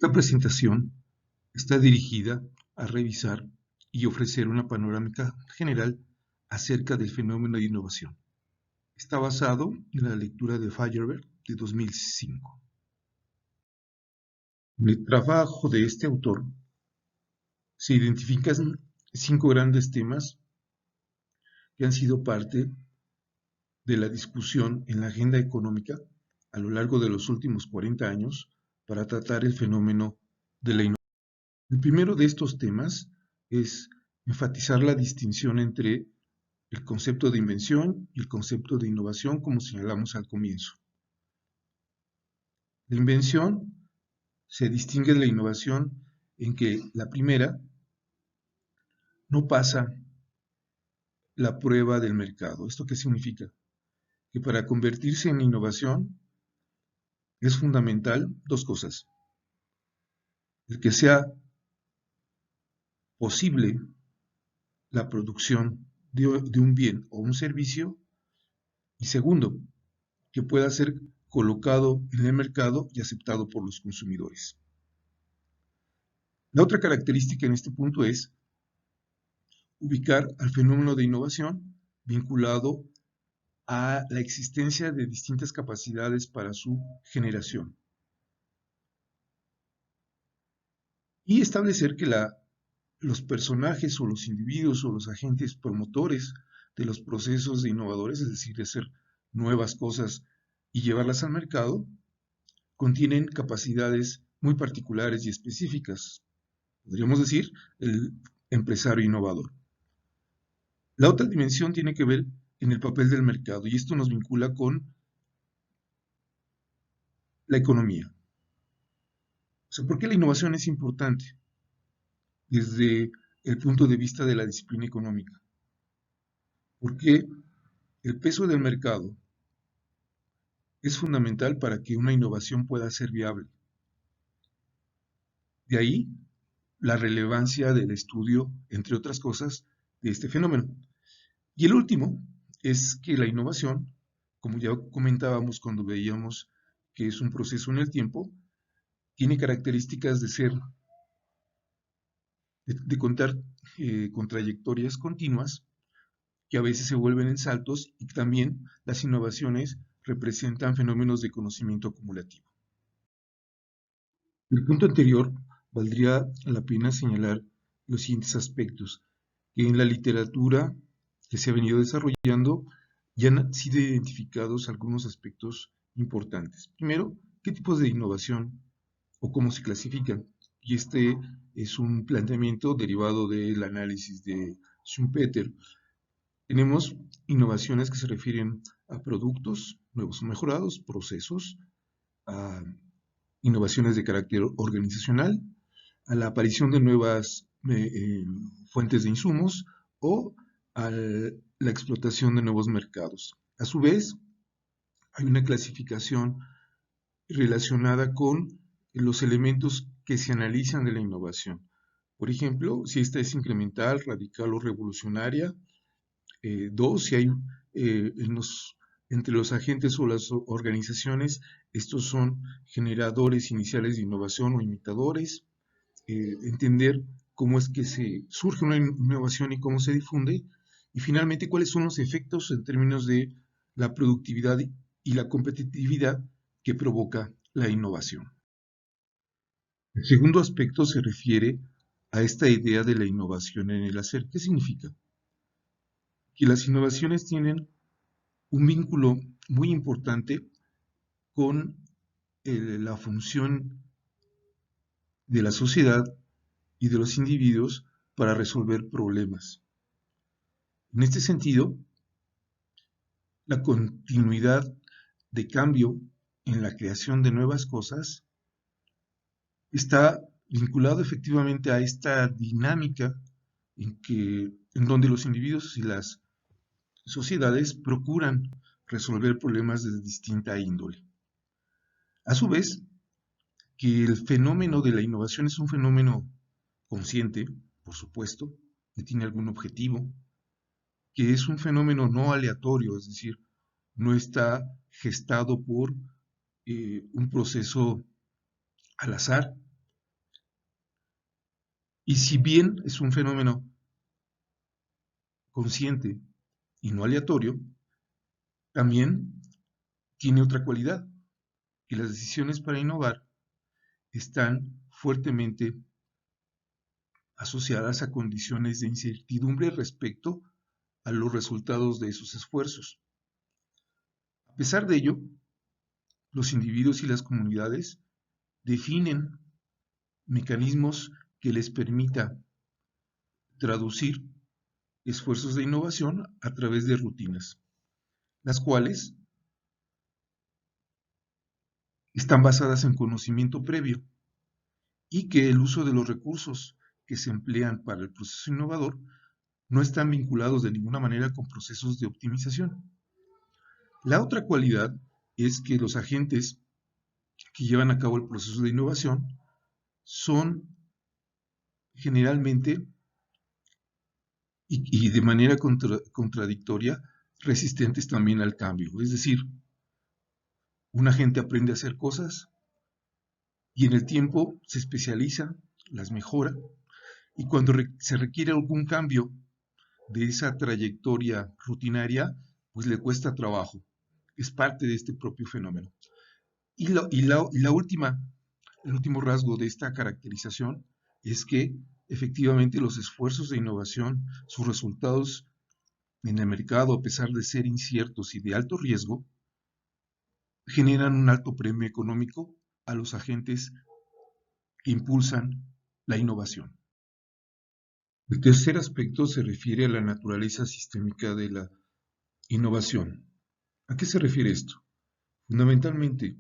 Esta presentación está dirigida a revisar y ofrecer una panorámica general acerca del fenómeno de innovación. Está basado en la lectura de Feyerabend de 2005. En el trabajo de este autor se identifican 5 grandes temas que han sido parte de la discusión en la agenda económica a lo largo de los últimos 40 años para tratar el fenómeno de la innovación. El primero de estos temas es enfatizar la distinción entre el concepto de invención y el concepto de innovación, como señalamos al comienzo. La invención se distingue de la innovación en que la primera no pasa la prueba del mercado. ¿Esto qué significa? Que para convertirse en innovación es fundamental dos cosas. El que sea posible la producción de un bien o un servicio, y segundo, que pueda ser colocado en el mercado y aceptado por los consumidores. La otra característica en este punto es ubicar al fenómeno de innovación vinculado a la existencia de distintas capacidades para su generación. Y establecer que los personajes o los individuos o los agentes promotores de los procesos de innovadores, es decir, de hacer nuevas cosas y llevarlas al mercado, contienen capacidades muy particulares y específicas. Podríamos decir, el empresario innovador. La otra dimensión tiene que ver en el papel del mercado, y esto nos vincula con la economía. O sea, ¿por qué la innovación es importante desde el punto de vista de la disciplina económica? Porque el peso del mercado es fundamental para que una innovación pueda ser viable. De ahí la relevancia del estudio, entre otras cosas, de este fenómeno. Y el último es que la innovación, como ya comentábamos cuando veíamos que es un proceso en el tiempo, tiene características de contar con trayectorias continuas que a veces se vuelven en saltos, y también las innovaciones representan fenómenos de conocimiento acumulativo. En el punto anterior, valdría la pena señalar los siguientes aspectos, que en la literatura que se ha venido desarrollando ya han sido identificados algunos aspectos importantes. Primero, ¿qué tipos de innovación o cómo se clasifican? Y este es un planteamiento derivado del análisis de Schumpeter. Tenemos innovaciones que se refieren a productos nuevos o mejorados, procesos, a innovaciones de carácter organizacional, a la aparición de nuevas fuentes de insumos o a la explotación de nuevos mercados. A su vez, hay una clasificación relacionada con los elementos que se analizan de la innovación. Por ejemplo, si esta es incremental, radical o revolucionaria. Dos, si hay entre los agentes o las organizaciones, estos son generadores iniciales de innovación o imitadores. Entender cómo es que surge una innovación y cómo se difunde. Y finalmente, cuáles son los efectos en términos de la productividad y la competitividad que provoca la innovación. El segundo aspecto se refiere a esta idea de la innovación en el hacer. ¿Qué significa? Que las innovaciones tienen un vínculo muy importante con la función de la sociedad y de los individuos para resolver problemas. En este sentido, la continuidad de cambio en la creación de nuevas cosas está vinculado efectivamente a esta dinámica en donde los individuos y las sociedades procuran resolver problemas de distinta índole. A su vez, que el fenómeno de la innovación es un fenómeno consciente, por supuesto, que tiene algún objetivo, que es un fenómeno no aleatorio, es decir, no está gestado por un proceso al azar, Y si bien es un fenómeno consciente y no aleatorio, también tiene otra cualidad, que las decisiones para innovar están fuertemente asociadas a condiciones de incertidumbre respecto a los resultados de esos esfuerzos. A pesar de ello, los individuos y las comunidades definen mecanismos que les permita traducir esfuerzos de innovación a través de rutinas, las cuales están basadas en conocimiento previo y que el uso de los recursos que se emplean para el proceso innovador no están vinculados de ninguna manera con procesos de optimización. La otra cualidad es que los agentes que llevan a cabo el proceso de innovación son generalmente y de manera contradictoria resistentes también al cambio. Es decir, un agente aprende a hacer cosas y en el tiempo se especializa, las mejora, y cuando se requiere algún cambio de esa trayectoria rutinaria, pues le cuesta trabajo. Es parte de este propio fenómeno. Y la última, el último rasgo de esta caracterización es que efectivamente los esfuerzos de innovación, sus resultados en el mercado, a pesar de ser inciertos y de alto riesgo, generan un alto premio económico a los agentes que impulsan la innovación. El tercer aspecto se refiere a la naturaleza sistémica de la innovación. ¿A qué se refiere esto? Fundamentalmente,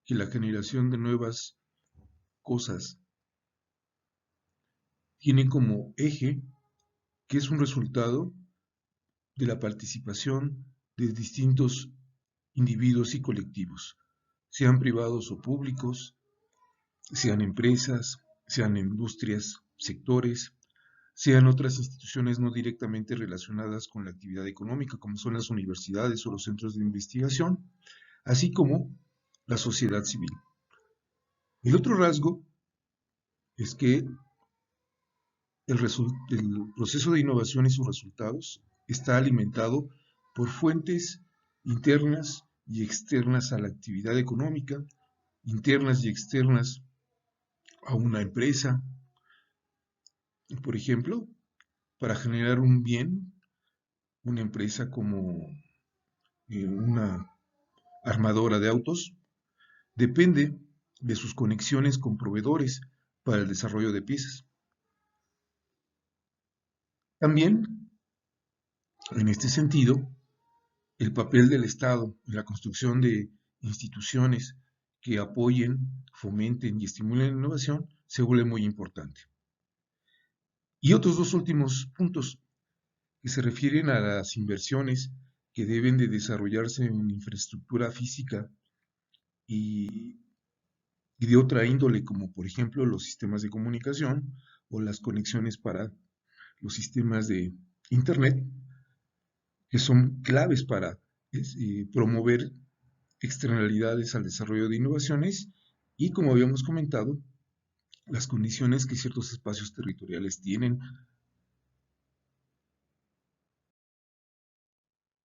que la generación de nuevas cosas tiene como eje que es un resultado de la participación de distintos individuos y colectivos, sean privados o públicos, sean empresas, sean industrias, sectores, sean otras instituciones no directamente relacionadas con la actividad económica, como son las universidades o los centros de investigación, así como la sociedad civil. El otro rasgo es que el proceso de innovación y sus resultados está alimentado por fuentes internas y externas a la actividad económica, internas y externas a una empresa. Por ejemplo, para generar un bien, una empresa como una armadora de autos depende de sus conexiones con proveedores para el desarrollo de piezas. También, en este sentido, el papel del Estado en la construcción de instituciones que apoyen, fomenten y estimulen la innovación se vuelve muy importante. Y otros dos últimos puntos que se refieren a las inversiones que deben de desarrollarse en infraestructura física y, y de otra índole, como por ejemplo los sistemas de comunicación o las conexiones para los sistemas de Internet, que son claves para promover externalidades al desarrollo de innovaciones y, como habíamos comentado, las condiciones que ciertos espacios territoriales tienen.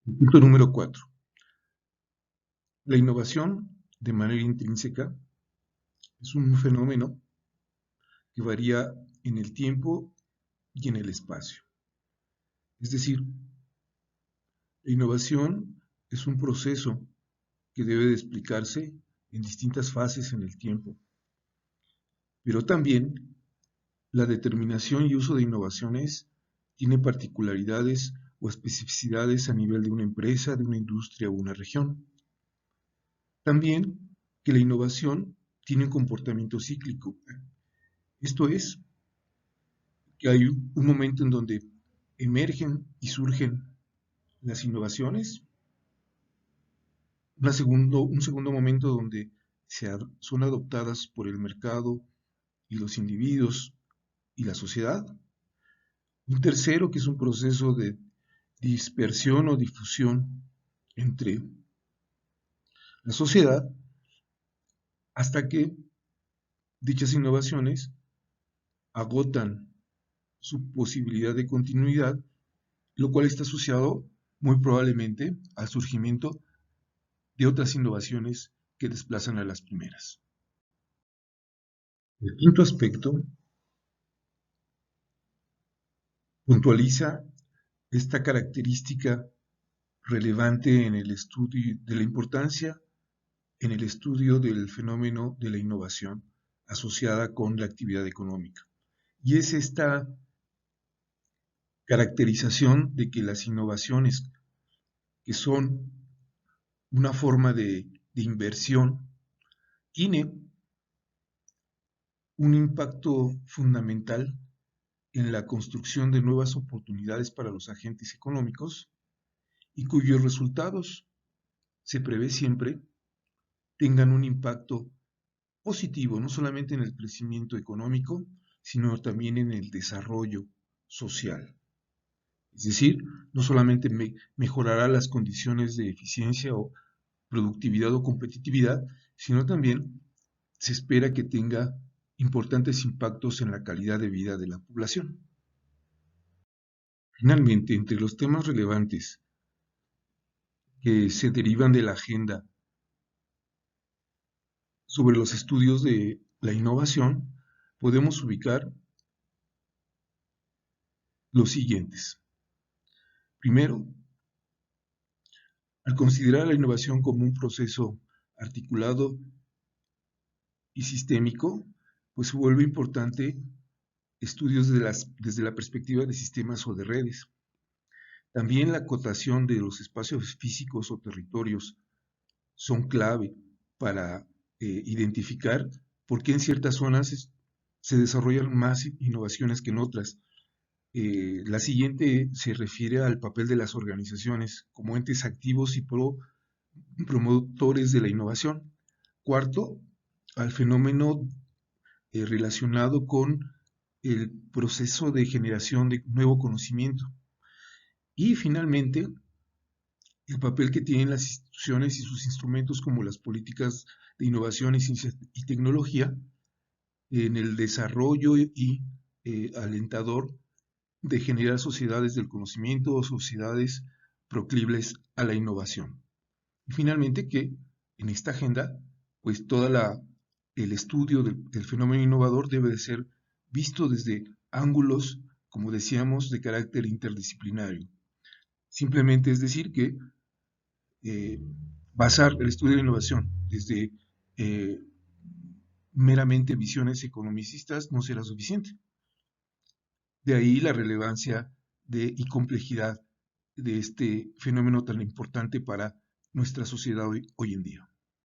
Punto número 4. La innovación, de manera intrínseca, es un fenómeno que varía en el tiempo y en el espacio. Es decir, la innovación es un proceso que debe de explicarse en distintas fases en el tiempo, pero también la determinación y uso de innovaciones tiene particularidades o especificidades a nivel de una empresa, de una industria o una región. También que la innovación tiene un comportamiento cíclico. Esto es, que hay un momento en donde emergen y surgen las innovaciones, un segundo momento donde son adoptadas por el mercado y los individuos y la sociedad, un tercero que es un proceso de dispersión o difusión entre la sociedad hasta que dichas innovaciones agotan su posibilidad de continuidad, lo cual está asociado muy probablemente al surgimiento de otras innovaciones que desplazan a las primeras. El quinto aspecto puntualiza esta característica relevante en el estudio de la importancia en el estudio del fenómeno de la innovación asociada con la actividad económica. Y es esta caracterización de que las innovaciones, que son una forma de inversión, tienen un impacto fundamental en la construcción de nuevas oportunidades para los agentes económicos y cuyos resultados se prevé siempre tengan un impacto positivo, no solamente en el crecimiento económico, sino también en el desarrollo social. Es decir, no solamente mejorará las condiciones de eficiencia o productividad o competitividad, sino también se espera que tenga importantes impactos en la calidad de vida de la población. Finalmente, entre los temas relevantes que se derivan de la agenda sobre los estudios de la innovación, podemos ubicar los siguientes. Primero, al considerar la innovación como un proceso articulado y sistémico, pues se vuelve importante estudios desde la perspectiva de sistemas o de redes. También la acotación de los espacios físicos o territorios son clave para identificar por qué en ciertas zonas se desarrollan más innovaciones que en otras. La siguiente se refiere al papel de las organizaciones como entes activos y promotores de la innovación. Cuarto, al fenómeno relacionado con el proceso de generación de nuevo conocimiento. Y finalmente, el papel que tienen las instituciones y sus instrumentos como las políticas de innovación y ciencia y tecnología en el desarrollo y alentador de generar sociedades del conocimiento o sociedades proclives a la innovación. Y finalmente que en esta agenda, pues el estudio del fenómeno innovador debe de ser visto desde ángulos, como decíamos, de carácter interdisciplinario. Simplemente es decir que eh, basar el estudio de la innovación desde eh, meramente visiones economicistas no será suficiente. De ahí la relevancia y complejidad de este fenómeno tan importante para nuestra sociedad hoy en día.